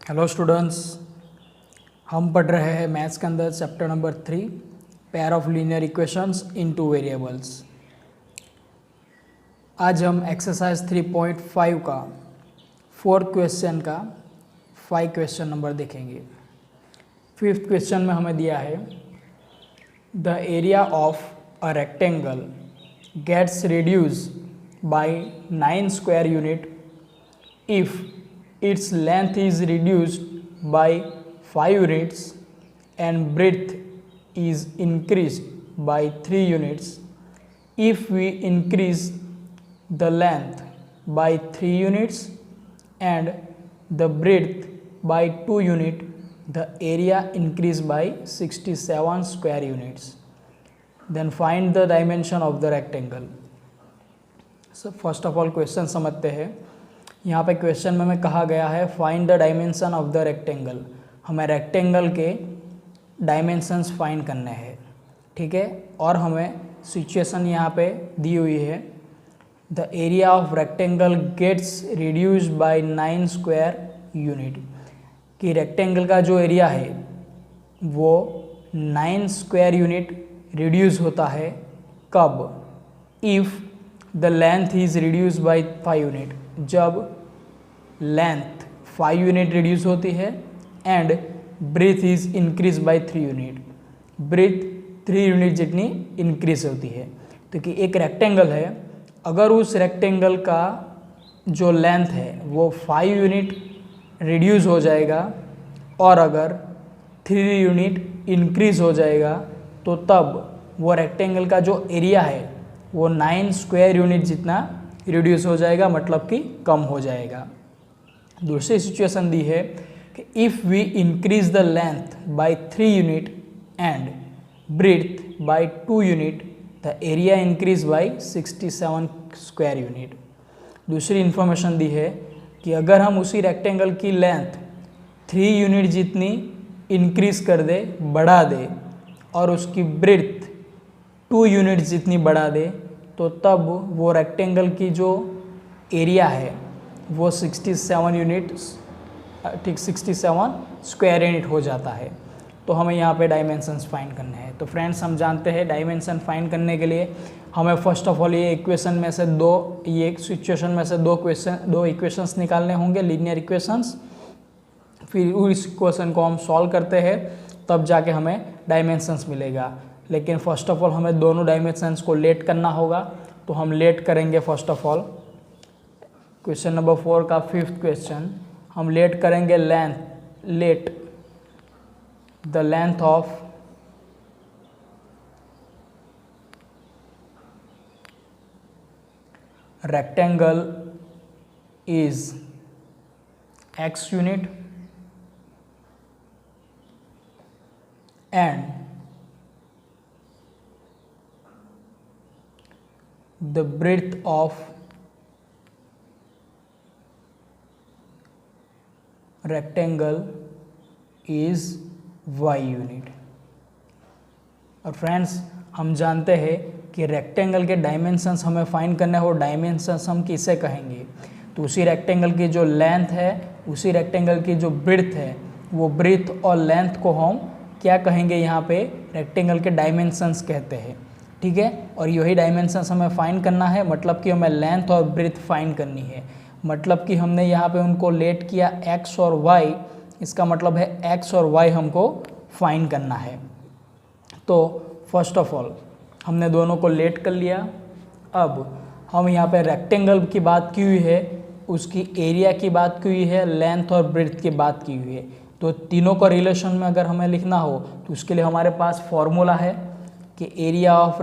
Hello students, हम पढ़ रहे हैं मैथ्स के अंदर chapter number 3 pair of linear equations in two variables. आज हम एक्सरसाइज 3.5 का 4th क्वेश्चन का 5 क्वेश्चन नंबर देखेंगे। 5th क्वेश्चन में हमें दिया है the area of a rectangle gets reduce by 9 square unit if its length is reduced by 5 units and breadth is increased by 3 units. If we increase the length by 3 units and the breadth by 2 units, the area increase by 67 square units. Then find the dimension of the rectangle. So first of all question समझते हैं। यहाँ पे question में कहा गया है find the dimension of the rectangle. हमें rectangle के डायमेंशंस फाइंड करने हैं, ठीक है। और हमें सिचुएशन यहाँ पे दी हुई है the area of rectangle gets reduced by 9 square unit, कि रेक्टेंगल का जो एरिया है वो 9 स्क्वायर यूनिट रिड्यूस होता है। कब? If the length is reduce by 5 unit, जब लेंथ 5 यूनिट रिड्यूस होती है and breadth is increase by 3 unit, breadth 3 unit जितनी इंक्रीज होती है। तो कि एक रेक्टेंगल है, अगर उस रेक्टेंगल का जो लेंथ है वो 5 यूनिट रिड्यूस हो जाएगा और अगर 3 यूनिट इंक्रीज हो जाएगा तो तब वो रेक्टेंगल का जो एरिया है वो 9 स्क्वायर यूनिट जितना रिड्यूस हो जाएगा, मतलब कि कम हो जाएगा। दूसरी सिचुएशन दी है कि if we increase the length by 3 unit and breadth by 2 unit, the area increase by 67 square unit. दूसरी इन्फॉर्मेशन दी है कि अगर हम उसी रेक्टेंगल की लेंथ 3 यूनिट जितनी इंक्रीज कर दे, बढ़ा दे, और उसकी ब्रेड्थ 2 यूनिट जितनी बढ़ा दे, तो तब वो रेक्टेंगल की जो एरिया है वो 67 यूनिट, ठीक 67 स्क्वायर यूनिट हो जाता है। तो हमें यहाँ पे डायमेंशंस फाइंड करने हैं। तो फ्रेंड्स, हम जानते हैं डायमेंशन फाइंड करने के लिए हमें फर्स्ट ऑफ ऑल ये इक्वेशन में से ये सिचुएशन में से दो इक्वेशंस निकालने होंगे, लीनियर इक्वेशंस। फिर उस इक्वेशन को हम सॉल्व करते हैं, तब जाके हमें डायमेंशंस मिलेगा। लेकिन फर्स्ट ऑफ ऑल हमें दोनों डायमेंशंस को लेट करना होगा, तो हम लेट करेंगे। First of all question number 4 का 5th क्वेश्चन हम लेट करेंगे let the length of rectangle is x unit and the breadth of rectangle is y unit. और फ्रेंड्स, हम जानते हैं कि रेक्टेंगल के डायमेंशंस हमें फाइंड करने हो। डायमेंशंस हम किसे कहेंगे? तो उसी रेक्टेंगल की जो लेंथ है, उसी रेक्टेंगल की जो ब्रेड्थ है, वो ब्रेड्थ और लेंथ को हम क्या कहेंगे? यहाँ पे रेक्टेंगल के डायमेंशंस कहते हैं, ठीक है। और यही डायमेंशंस हमें फाइंड करना है, मतलब कि हमें लेंथ और ब्रेड्थ फाइंड करनी है। मतलब कि हमने यहाँ पे उनको लेट किया x और y, इसका मतलब है x और y हमको फाइंड करना है। तो फर्स्ट ऑफ ऑल हमने दोनों को लेट कर लिया। अब हम यहाँ पे रेक्टेंगल की बात की हुई है, उसकी एरिया की बात की हुई है, लेंथ और ब्रेड्थ की बात की हुई है। तो तीनों का रिलेशन में अगर हमें लिखना हो तो उसके लिए हमारे पास फॉर्मूला है कि area of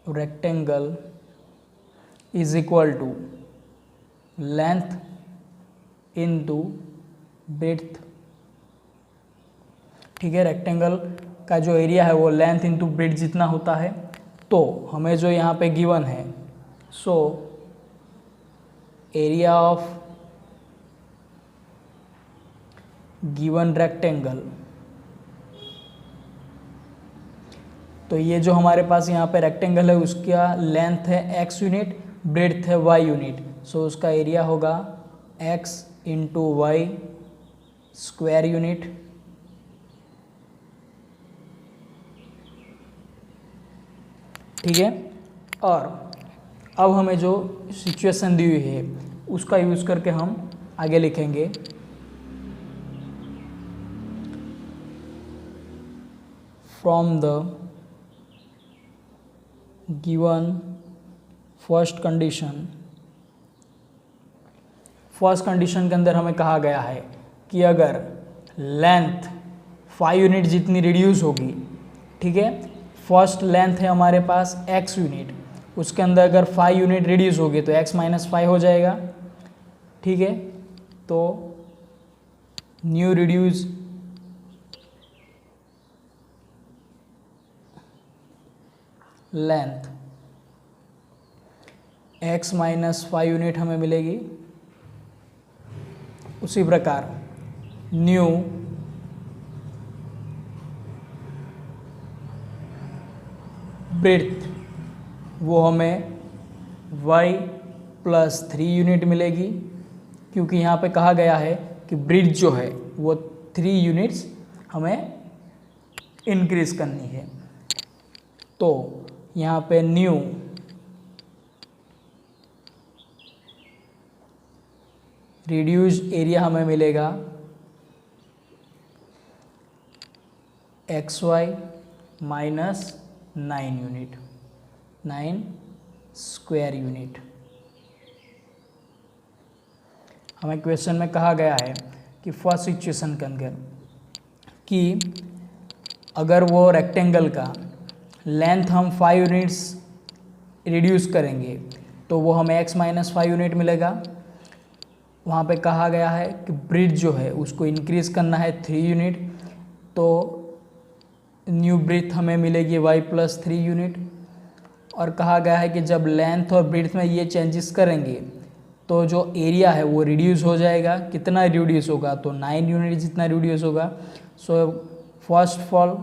rectangle is equal to length into breadth, ठीक है। रेक्टेंगल का जो एरिया है वो लेंथ इनटू ब्रेड्थ जितना होता है। तो हमें जो यहाँ पे गिवन है, so area of given rectangle, तो ये जो हमारे पास यहाँ पे रेक्टेंगल है उसका लेंथ है x यूनिट, ब्रेड्थ है y यूनिट। सो उसका एरिया होगा x into y square unit, ठीक है। और अब हमें जो सिचुएशन दी हुई है उसका यूज़ करके हम आगे लिखेंगे from the given first condition, first condition के अंदर हमें कहा गया है कि अगर लेंथ 5 यूनिट जितनी रिड्यूस होगी, ठीक है, फर्स्ट लेंथ है हमारे पास x यूनिट, उसके अंदर अगर 5 यूनिट रिड्यूस होगी तो x माइनस 5 हो जाएगा, ठीक है। तो new reduce length x minus 5 unit हमें मिलेगी। उसी प्रकार न्यू ब्रेड्थ वो हमें y प्लस 3 यूनिट मिलेगी, क्योंकि यहाँ पे कहा गया है कि ब्रेड्थ जो है वो 3 यूनिट्स हमें इंक्रीज करनी है। तो यहाँ पे न्यू रिड्यूस एरिया हमें मिलेगा xy minus 9 unit, 9 square unit. हमें क्वेश्चन में कहा गया है कि फर्स्ट सिचुएशन के अंदर कि अगर वो रेक्टेंगल का लेंथ हम 5 यूनिट्स रिड्यूस करेंगे तो वो हमें x माइनस 5 यूनिट मिलेगा। वहाँ पे कहा गया है कि ब्रेड्थ जो है उसको इंक्रीज़ करना है 3 यूनिट, तो न्यू ब्रेड्थ हमें मिलेगी y प्लस 3 यूनिट। और कहा गया है कि जब लेंथ और ब्रेड्थ में ये चेंजेस करेंगे तो जो एरिया है वो रिड्यूस हो जाएगा। कितना रिड्यूस होगा? तो 9 यूनिट जितना रिड्यूस होगा। So first of all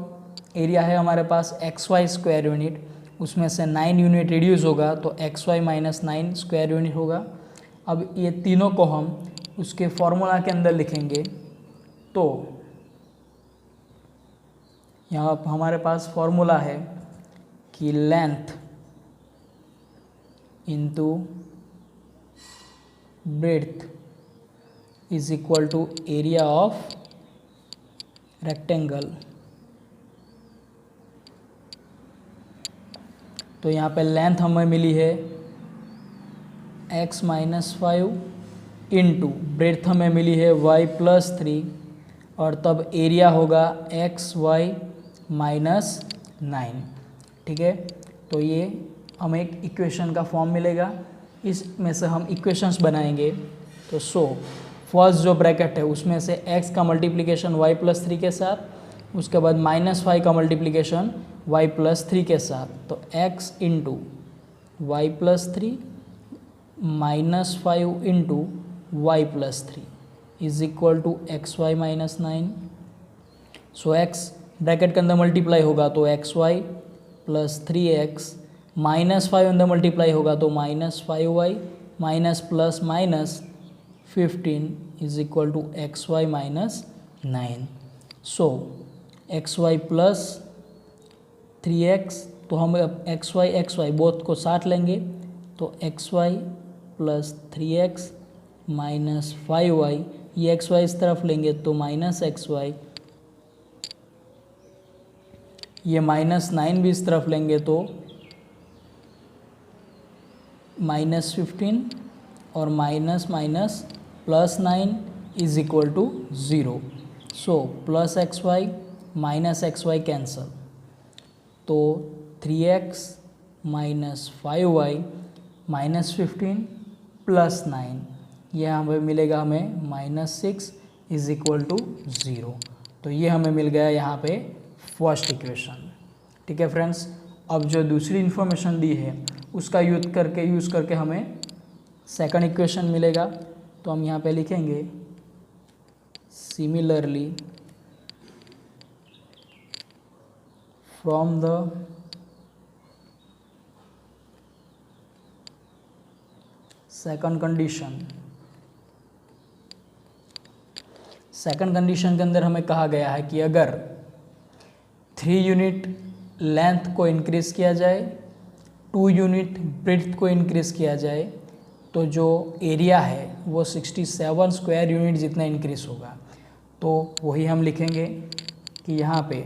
area है हमारे पास xy स्क्वायर यूनिट, उसमें से 9 यूनिट रिड्यूस होगा तो xy माइनस 9 स्क्वायर यूनिट होगा। अब ये तीनों को हम उसके फॉर्मूला के अंदर लिखेंगे तो यहाँ हमारे पास फॉर्मूला है कि length into breadth is equal to area of rectangle. तो यहाँ पे लेंथ हमें मिली है x माइनस 5 इंटू ब्रेड्थ हमें मिली है y प्लस 3, और तब एरिया होगा xy माइनस 9, ठीक है। तो ये हमें एक इक्वेशन का फॉर्म मिलेगा, इसमें से हम इक्वेशंस बनाएंगे। तो फर्स्ट जो ब्रैकेट है उसमें से x का मल्टीप्लिकेशन y प्लस 3 के साथ, उसके बाद माइनस 5 का मल्टीप्लिकेशन y प्लस 3 के साथ, तो x into y plus 3 minus 5 into y plus 3 is equal to x y minus 9। So x bracket के अंदर मल्टीप्लाई होगा तो x y plus 3x minus 5 अंदर मल्टीप्लाई होगा तो minus 5y minus plus minus 15 is equal to x y minus 9। So x y plus 3x, तो हम x Y both को साथ लेंगे तो x y plus 3x minus 5y, ये एक्स वाई इस तरफ लेंगे तो माइनस एक्स वाई, ये माइनस 9 भी इस तरफ लेंगे तो माइनस 15, और minus minus plus 9 is equal to 0। So plus x y minus x y cancel, तो 3x minus 5y minus 15 plus 9, यह हमें मिलेगा हमें माइनस 6 इज इक्वल टू 0। तो ये हमें मिल गया यहाँ पे फर्स्ट इक्वेशन, ठीक है फ्रेंड्स। अब जो दूसरी इन्फॉर्मेशन दी है उसका यूज़ करके हमें सेकंड इक्वेशन मिलेगा। तो हम यहाँ पे लिखेंगे similarly from the second condition के अंदर हमें कहा गया है कि अगर 3 यूनिट लेंथ को इंक्रीज किया जाए, 2 यूनिट ब्रेड्थ को इंक्रीज किया जाए, तो जो एरिया है वो 67 स्क्वायर यूनिट जितना इंक्रीज होगा। तो वही हम लिखेंगे कि यहाँ पे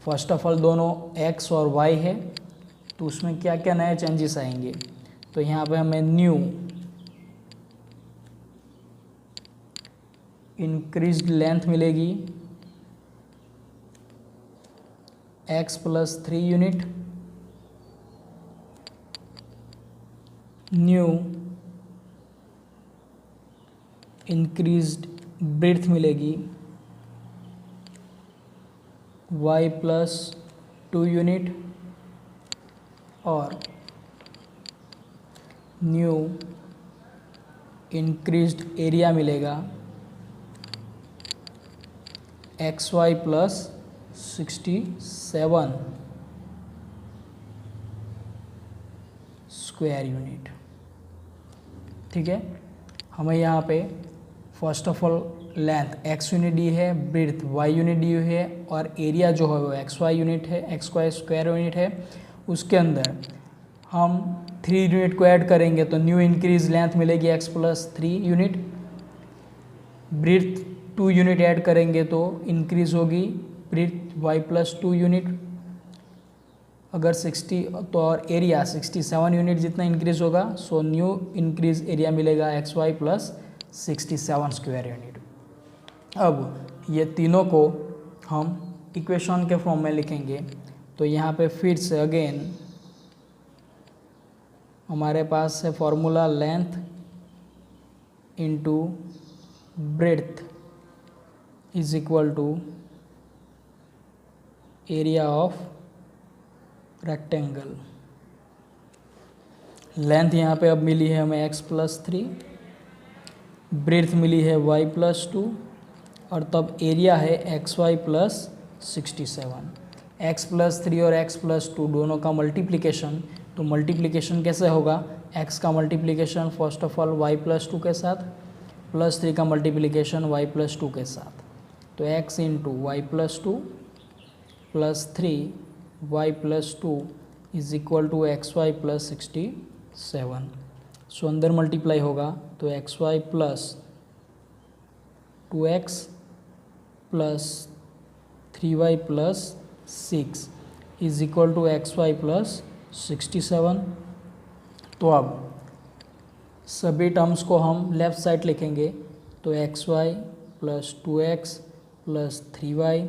फर्स्ट ऑफ ऑल दोनों x और y है, तो उसमें क्या क्या नए चेंजेस आएंगे। तो यहाँ पे हमें न्यू इंक्रीज्ड लेंथ मिलेगी x + 3 unit, new increased breadth मिलेगी y + 2 यूनिट, और न्यू इंक्रीज्ड एरिया मिलेगा xy + 67 स्क्वायर यूनिट। ठीक है, हमें यहाँ पे first of all length x unit दी है, ब्रेड्थ y यूनिट दी हुई है, और एरिया जो है वो xy यूनिट है, xy स्क्वायर यूनिट है। उसके अंदर हम 3 यूनिट को ऐड करेंगे तो न्यू इंक्रीज लेंथ मिलेगी x + 3 unit, breadth 2 unit add करेंगे तो इंक्रीज होगी ब्रेड्थ y + 2 यूनिट, अगर 60 तो और एरिया 67 यूनिट जितना इंक्रीज होगा, सो न्यू इंक्रीज एरिया मिलेगा xy + 67 स्क्वायर यूनिट। अब ये तीनों को हम इक्वेशन के फॉर्म में लिखेंगे, तो यहाँ पे फिर से अगेन हमारे पास है formula length into breadth is equal to area of rectangle. Length यहाँ पे अब मिली है हमें x + 3, ब्रेड्थ मिली है y + 2, और तब एरिया है xy + 67। x + 3 और x + 2 दोनों का मल्टीप्लिकेशन, तो मल्टीप्लिकेशन कैसे होगा, x का multiplication first of all y + 2 के साथ, +3 का मल्टीप्लिकेशन y + 2 के साथ, तो x × y + 2 + 3 y + 2 is equal to xy + 67। So अंदर मल्टीप्लाई होगा तो xy + 2x + 3y + 6 is equal to xy + 67। तो अब सभी टर्म्स को हम लेफ़्ट साइड लिखेंगे, तो xy + 2x + 3y -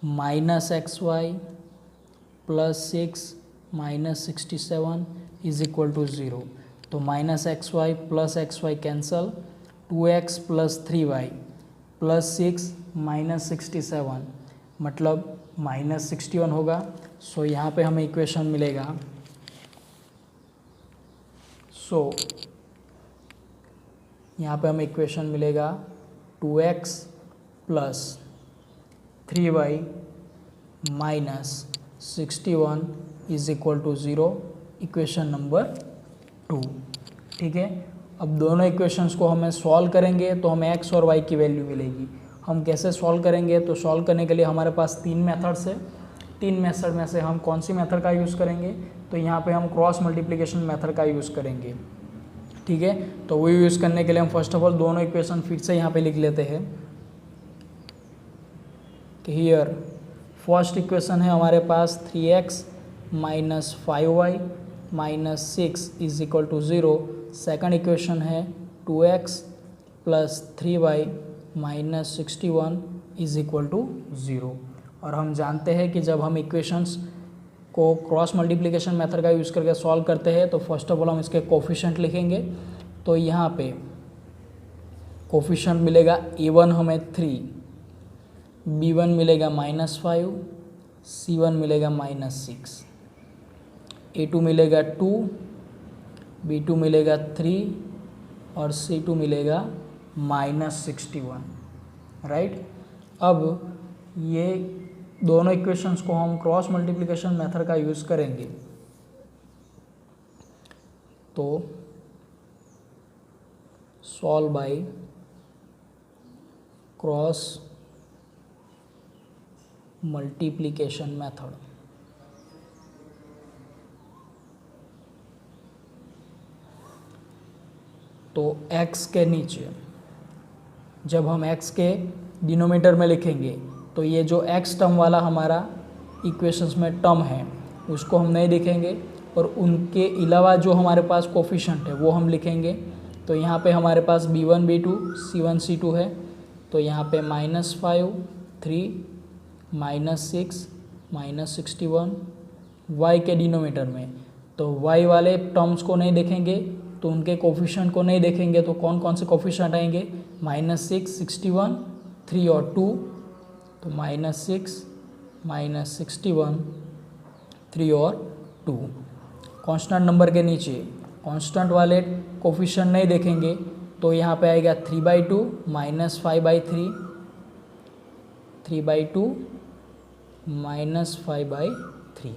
xy + 6 - 67 is equal to 0। तो -xy + xy cancel, 2x + 3y + 6 - 67 मतलब -61 होगा। सो यहाँ पे हमें इक्वेशन मिलेगा, यहाँ पे हमें इक्वेशन मिलेगा 2x + 3y - 61 is equal to 0, equation number 2। ठीक है, अब दोनों इक्वेशंस को हमें सॉल्व करेंगे तो हमें x और y की वैल्यू मिलेगी। हम कैसे सॉल्व करेंगे, तो सॉल्व करने के लिए हमारे पास 3 मेथड्स है। 3 मेथड में से हम कौन सी मेथड का यूज़ करेंगे, तो यहाँ पे हम क्रॉस मल्टीप्लिकेशन मेथड का यूज़ करेंगे। ठीक है, तो वो यूज़ करने के लिए हम फर्स्ट ऑफ ऑल दोनों इक्वेशन फिर से यहाँ पे लिख लेते हैं कि हियर फर्स्ट इक्वेशन है हमारे पास 3x - 5y - 6 is equal to 0। Second equation है 2x + 3y - 61 is equal to 0। और हम जानते हैं कि जब हम इक्वेशंस को क्रॉस मल्टीप्लिकेशन मेथड का यूज़ करके सॉल्व करते हैं तो फर्स्ट ऑफ ऑल हम इसके कोफिशिएंट लिखेंगे। तो यहाँ पे कोफिशिएंट मिलेगा a1 हमें 3, b1 मिलेगा -5, c1 मिलेगा -6, a2 मिलेगा 2, b2 मिलेगा 3 और c2 मिलेगा -61। राइट, अब ये दोनों इक्वेशंस को हम क्रॉस मल्टीप्लिकेशन मेथड का यूज़ करेंगे, तो solve by cross multiplication method. तो x के नीचे जब हम x के डिनोमिनेटर में लिखेंगे तो ये जो x टर्म वाला हमारा इक्वेशंस में टर्म है उसको हम नहीं लिखेंगे, और उनके अलावा जो हमारे पास कोफिशेंट है वो हम लिखेंगे। तो यहाँ पे हमारे पास b1 b2 c1 c2 है, तो यहाँ पे -5 3 -6 -61 y के डिनोमिनेटर में। तो y वाले टर्म्स को नहीं देखेंगे तो उनके कोफिशेंट को नहीं देखेंगे, तो कौन कौन से कोफिशेंट आएंगे, -6 61 3 और 2, तो -6 -61 3 और 2। कांस्टेंट नंबर के नीचे कांस्टेंट वाले कोफिशेंट नहीं देखेंगे तो यहाँ पे आएगा 3/2 -5/3 3/2 -5/3।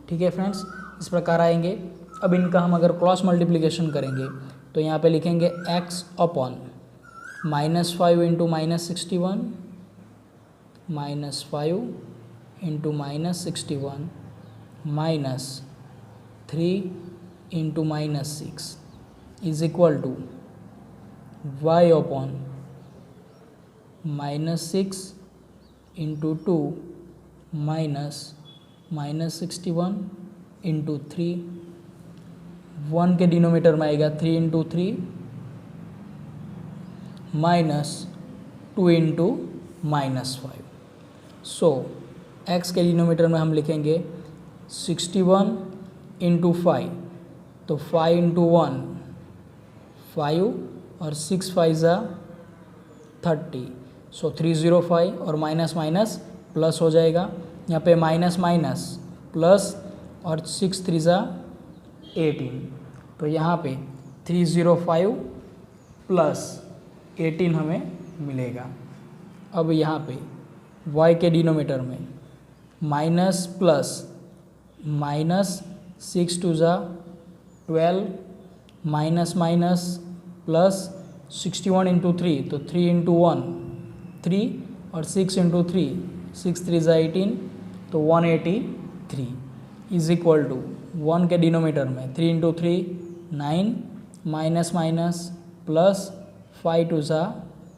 ठीक है फ्रेंड्स, इस प्रकार आएंगे। अब इनका हम अगर क्रॉस मल्टीप्लिकेशन करेंगे तो यहाँ पे लिखेंगे x upon -5 into -61 -5 into -61 -3 into -6 is equal to y upon -6 into 2 -61 into 3। 1 के डिनोमिनेटर में आएगा 3 इंटू 3 -2 इंटू -5। सो x के डिनोमिनेटर में हम लिखेंगे 61 इंटू 5, तो 5 इंटू 1 5 और 6 5 30, सो 305 और माइनस माइनस प्लस हो जाएगा। यहाँ पे माइनस माइनस प्लस और 6 3 18, तो यहाँ पे 305 प्लस 18 हमें मिलेगा। अब यहाँ पे y के डिनोमिनेटर में minus plus -6 2 12 minus minus plus 61 into 3, तो 3 इंटू 1 3 और 6 इंटू 3 6 3 18, तो 183 इज इक्वल टू 1 के डिनोमिनेटर में 3 इंटू 3 9 माइनस माइनस प्लस 5 2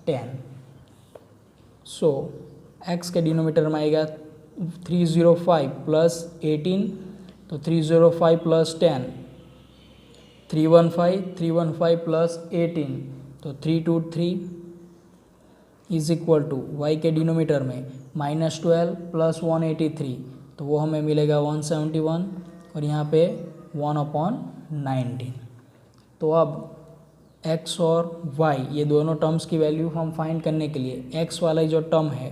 10, सो x के डिनोमिनेटर में आएगा 305 प्लस 18, तो 305 प्लस 10 315 प्लस 18, तो 323 इज इक्वल टू y के डिनोमिनेटर में -12 प्लस 183, तो वो हमें मिलेगा 171, और यहाँ पे 1/19। तो अब x और y ये दोनों टर्म्स की वैल्यू हम फाइंड करने के लिए x वाला जो टर्म है,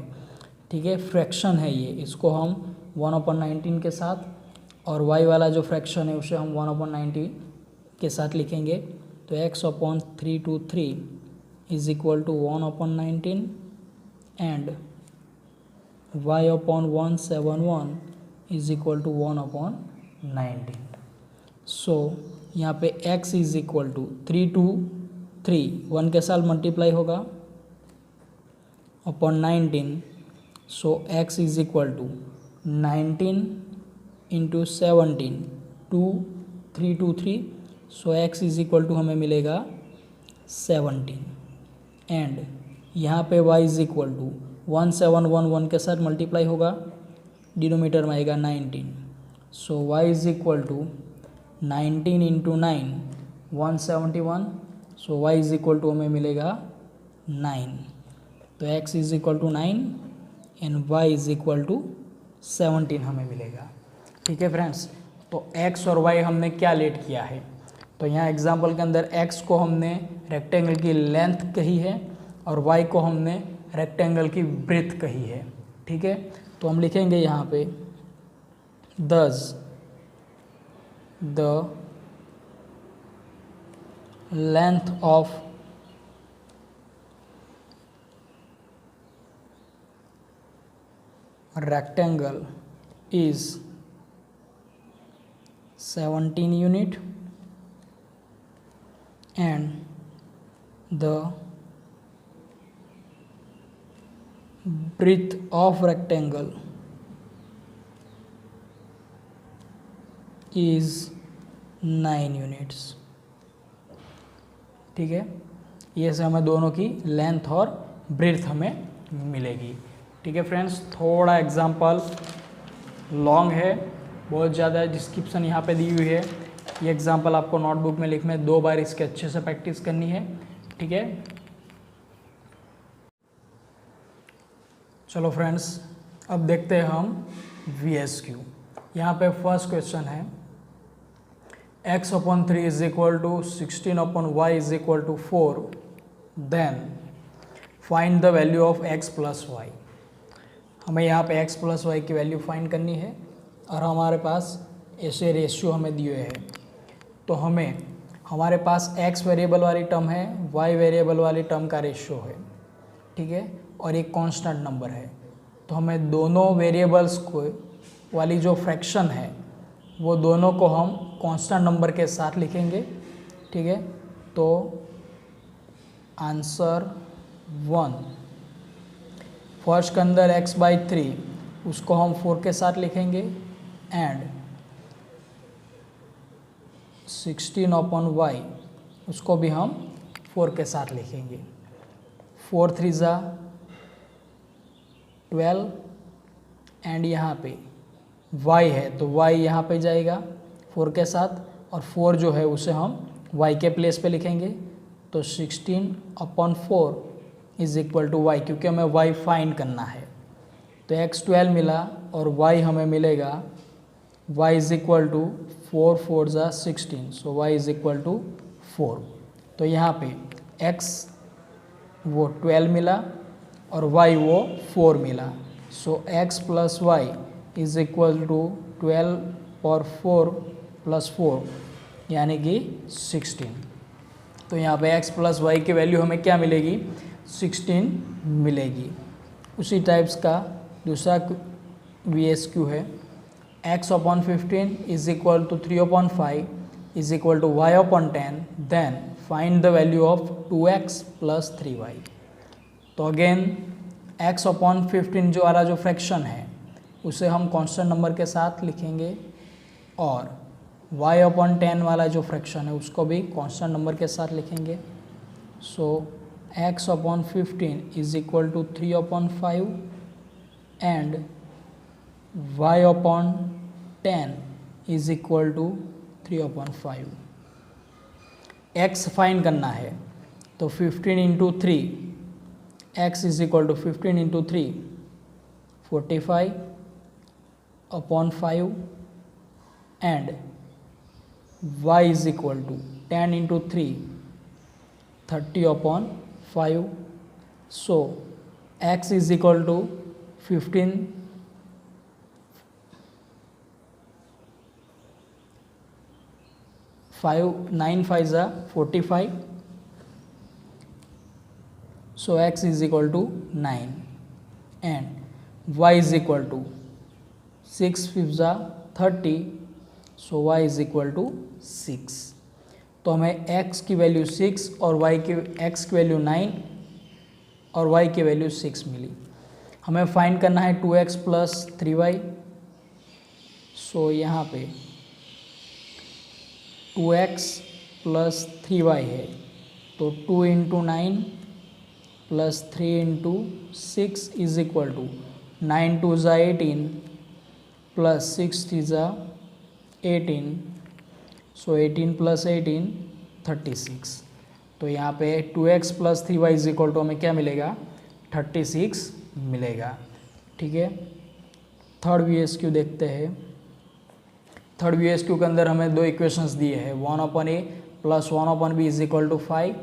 ठीक है, फ्रैक्शन है ये, इसको हम 1/19 के साथ, और y वाला जो फ्रैक्शन है उसे हम 1/90 के साथ लिखेंगे। तो x/323 is equal to 1/19 and y/171 is equal to 1/19। So यहाँ पे x इज इक्वल टू 3 2 3 1 के साथ मल्टीप्लाई होगा upon 19, so x is equal to 19 into 17 2 3 2 3, so x is equal to हमें मिलेगा 17, एंड यहाँ पे y इज इक्वल टू 1711 के साथ मल्टीप्लाई होगा, डिनोमिनेटर में आएगा 19, so y is equal to 19 into 9 171, so y is equal to हमें मिलेगा 9, तो x is equal to 9 and y is equal to 17 हमें मिलेगा। ठीक है फ्रेंड्स, तो x और y हमने क्या लेट किया है, तो यहाँ एग्जाम्पल के अंदर x को हमने रेक्टेंगल की लेंथ कही है और y को हमने रेक्टेंगल की ब्रेथ कही है। ठीक है, तो हम लिखेंगे यहाँ पे thus the length of rectangle is 17 unit and the breadth of rectangle is 9 units. ठीक है, ये से हमें दोनों की लेंथ और ब्रेथ हमें मिलेगी। ठीक है फ्रेंड्स, थोड़ा एग्जांपल लॉन्ग है, बहुत ज़्यादा डिस्क्रिप्शन यहाँ पे दी हुई है। ये एग्जांपल आपको नोटबुक में लिखना है, 2 बार इसके अच्छे से प्रैक्टिस करनी है। ठीक है, चलो फ्रेंड्स अब देखते हैं हम VSQ। यहाँ पे फर्स्ट क्वेश्चन है x/3 is equal to 16/y is equal to 4, then find the value of x plus y. हमें यहाँ पे x प्लस वाई की वैल्यू फाइंड करनी है और हमारे पास ऐसे रेशियो हमें दिए हैं। तो हमें हमारे पास x वेरिएबल वाली टर्म है, y वेरिएबल वाली टर्म का रेशियो है। ठीक है, और एक कांस्टेंट नंबर है। तो हमें दोनों वेरिएबल्स को वाली जो फ्रैक्शन है वो दोनों को हम कांस्टेंट नंबर के साथ लिखेंगे। ठीक है, तो आंसर 1 फर्स्ट के अंदर x/3 उसको हम 4 के साथ लिखेंगे एंड 16/y उसको भी हम 4 के साथ लिखेंगे। 4 3 ज़ा 12 एंड यहाँ पे y है तो y यहाँ पे जाएगा 4 के साथ, और 4 जो है उसे हम y के प्लेस पे लिखेंगे। तो 16/4 इज इक्वल टू y, क्योंकि हमें y फाइंड करना है। तो x 12 मिला और y हमें मिलेगा y इज इक्वल टू 4 4 ज़ा 16, सो y इज इक्वल टू 4। तो यहाँ पे x वो 12 मिला और y वो 4 मिला, so x plus y is equal to 12 और 4 प्लस 4 यानी कि 16। तो यहाँ पे x प्लस वाई की वैल्यू हमें क्या मिलेगी, 16 मिलेगी। उसी टाइप्स का दूसरा VSQ है x/15 is equal to 3/5 is equal to y/10, then find the value of 2x plus 3y। तो अगेन x/15 जो वाला जो फ्रैक्शन है उसे हम कांस्टेंट नंबर के साथ लिखेंगे और y/10 वाला जो फ्रैक्शन है उसको भी कांस्टेंट नंबर के साथ लिखेंगे। So x/15 is equal to 3/5 and y/10 is equal to 3/5। x find करना है तो 15 into 3, x is equal to 15 into 3 45/5 and y is equal to 10 into 3 30/5। So x is equal to 15 9 5 ज़ा 45, so x is equal to 9 and y is equal to 6 5 ज़ा 30, so y is equal to 6। तो हमें x की value 6 और x की value 9 और y की value 6 मिली। हमें फाइंड करना है 2x प्लस 3y। सो यहाँ पे 2x प्लस 3y है तो 2 into 9 plus 3 into 6 is equal to 9 2 ज़ा 18 प्लस 6 3 ज़ा 18, सो 18 प्लस 18 36। तो यहाँ पे 2x plus 3y is equal to हमें क्या मिलेगा, 36 मिलेगा। ठीक है, थर्ड VSQ देखते हैं। थर्ड VSQ के अंदर हमें 2 इक्वेशंस दिए हैं, 1/a plus 1/b is equal to 5,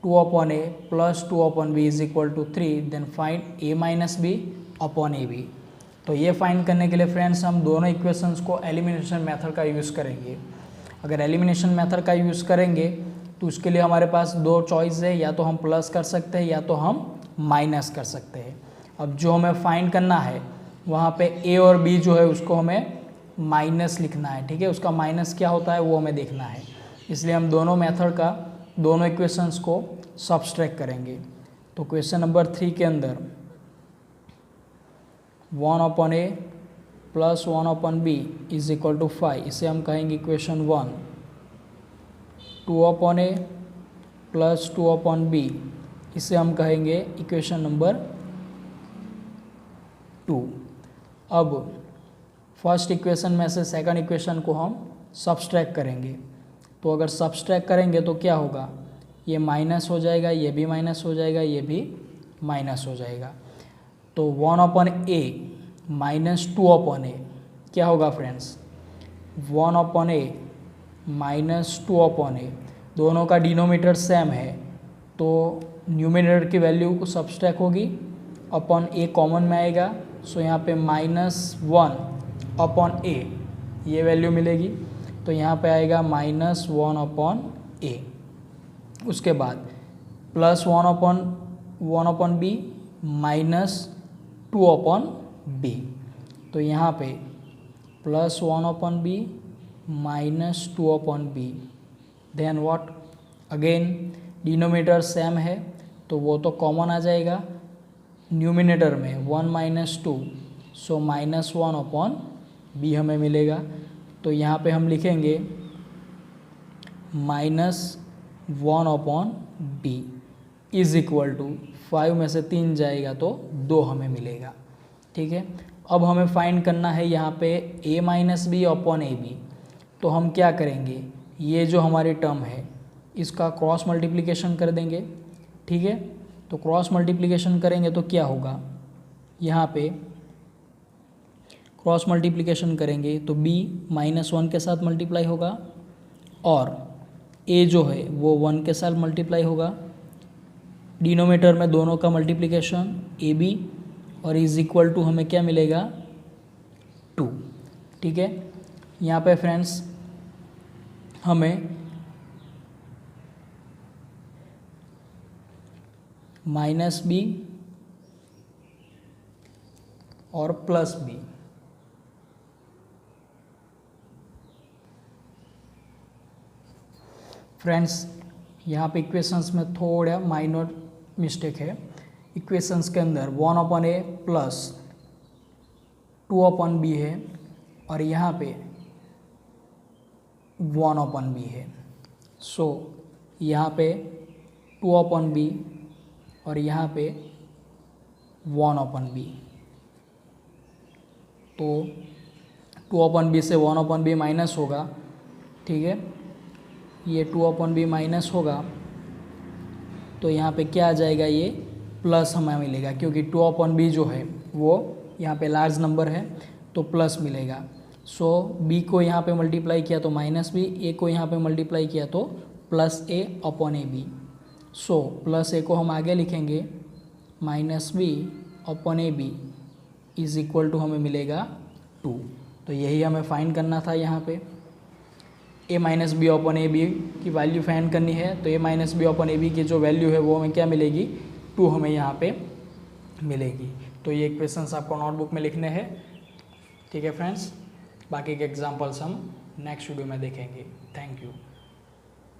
2/a plus 2/b is equal to 3, then find a minus b upon ab। तो ये फाइंड करने के लिए फ्रेंड्स हम दोनों इक्वेशंस को एलिमिनेशन मेथड का यूज़ करेंगे। अगर एलिमिनेशन मेथड का यूज़ करेंगे तो उसके लिए हमारे पास 2 चॉइस है, या तो हम प्लस कर सकते हैं या तो हम माइनस कर सकते हैं। अब जो हमें फाइंड करना है वहाँ पे a और b जो है उसको हमें माइनस लिखना है। ठीक है, उसका माइनस क्या होता है वो हमें देखना है। इसलिए हम दोनों मेथड का, दोनों इक्वेशंस को सब्सट्रैक्ट करेंगे। तो क्वेश्चन नंबर 3 के अंदर 1/a plus 1/b is equal to 5, इसे हम कहेंगे इक्वेशन 1। 2/a प्लस 2/b इसे हम कहेंगे इक्वेशन नंबर 2। अब फर्स्ट इक्वेशन में से सेकंड इक्वेशन को हम सब्सट्रैक्ट करेंगे। तो अगर सब्सट्रैक्ट करेंगे तो क्या होगा, ये माइनस हो जाएगा, ये भी माइनस हो जाएगा, ये भी माइनस हो जाएगा। तो 1/a माइनस 2/a क्या होगा फ्रेंड्स, 1/a माइनस 2/a, दोनों का डिनोमिनेटर सेम है तो न्यूमिनेटर की वैल्यू को सब्सट्रैक्ट होगी, अपॉन a कॉमन में आएगा। सो यहाँ पे -1/a ये वैल्यू मिलेगी, तो यहाँ पे आएगा -1/a। उसके बाद प्लस 1/b माइनस 2/b, तो यहाँ पे plus 1/b minus 2/b, then what, again denominator same है तो वो तो कॉमन आ जाएगा न्यूमिनेटर में 1 माइनस 2, सो -1/b हमें मिलेगा। तो यहाँ पे हम लिखेंगे -1/b इज इक्वल टू 5 में से 3 जाएगा तो 2 हमें मिलेगा। ठीक है, अब हमें फाइंड करना है यहाँ पे a minus b upon a b. तो हम क्या करेंगे, ये जो हमारी टर्म है इसका क्रॉस मल्टीप्लिकेशन कर देंगे। ठीक है, तो क्रॉस मल्टीप्लिकेशन करेंगे तो क्या होगा, यहाँ पे क्रॉस मल्टीप्लिकेशन करेंगे तो b -1 के साथ मल्टीप्लाई होगा और a जो है वो 1 के साथ मल्टीप्लाई होगा। डिनोमिनेटर में दोनों का मल्टीप्लिकेशन ab और इज इक्वल टू हमें क्या मिलेगा 2। ठीक है, यहाँ पे फ्रेंड्स हमें -b और +b फ्रेंड्स यहाँ पे इक्वेशंस में थोड़ा माइनर मिस्टेक है। इक्वेशंस के अंदर 1/a प्लस 2/b है और यहाँ पे 1/b है। सो यहाँ पे 2/b और यहाँ पे 1/b, तो 2/b से 1/b माइनस होगा। ठीक है, ये 2/b माइनस होगा तो यहाँ पे क्या आ जाएगा, ये प्लस हमें मिलेगा क्योंकि 2/b जो है वो यहाँ पे लार्ज नंबर है तो प्लस मिलेगा। सो b को यहाँ पे मल्टीप्लाई किया तो -b, a को यहाँ पे मल्टीप्लाई किया तो +a upon ab। So +a को हम आगे लिखेंगे -b upon ab is equal to हमें मिलेगा 2। तो यही हमें फाइंड करना था। यहाँ पे a minus b upon ab की वैल्यू फाइंड करनी है, तो a minus b upon ab की जो वैल्यू है वो हमें क्या मिलेगी 2 हमें यहाँ पे मिलेगी। तो ये क्वेश्चंस आपको नोटबुक में लिखने हैं। ठीक है फ्रेंड्स, बाकी के एग्जांपल्स हम नेक्स्ट वीडियो में देखेंगे। Thank you.